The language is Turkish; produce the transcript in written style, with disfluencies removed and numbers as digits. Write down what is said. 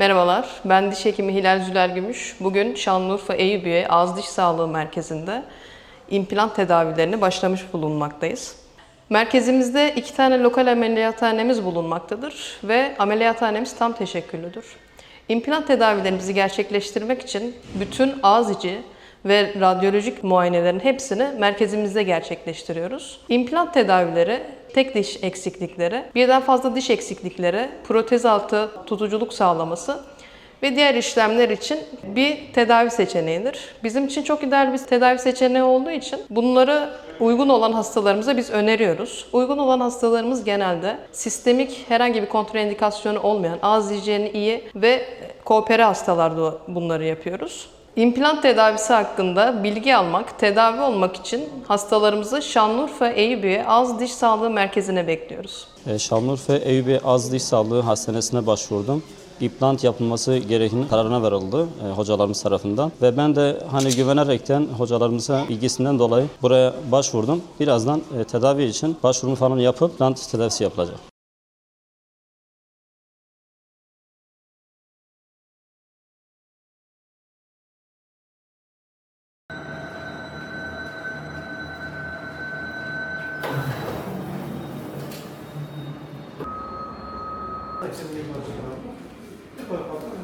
Merhabalar, ben diş hekimi Hilal Züler Gümüş. Bugün Şanlıurfa Eyüpiye Ağız Diş Sağlığı Merkezi'nde implant tedavilerine başlamış bulunmaktayız. Merkezimizde 2 tane lokal ameliyathanemiz bulunmaktadır ve ameliyathanemiz tam teşekküllüdür. İmplant tedavilerimizi gerçekleştirmek için bütün ağız içi ve radyolojik muayenelerin hepsini merkezimizde gerçekleştiriyoruz. İmplant tedavileri, tek diş eksiklikleri, birden fazla diş eksiklikleri, protez altı tutuculuk sağlaması ve diğer işlemler için bir tedavi seçeneğidir. Bizim için çok ideal bir tedavi seçeneği olduğu için bunları uygun olan hastalarımıza biz öneriyoruz. Uygun olan hastalarımız genelde sistemik herhangi bir kontraindikasyonu olmayan, ağız hijyeni iyi ve koopere hastalarda bunları yapıyoruz. İmplant tedavisi hakkında bilgi almak, tedavi olmak için hastalarımızı Şanlıurfa Eyüpiye Ağız Diş Sağlığı Merkezi'ne bekliyoruz. Şanlıurfa Eyüpiye Ağız Diş Sağlığı Hastanesi'ne başvurdum. İmplant yapılması gerektiğinin kararına verildi hocalarımız tarafından. Ve ben de güvenerekten hocalarımıza ilgisinden dolayı buraya başvurdum. Birazdan tedavi için başvurumu falan yapıp implant tedavisi yapılacak. Hepsini yapacağız.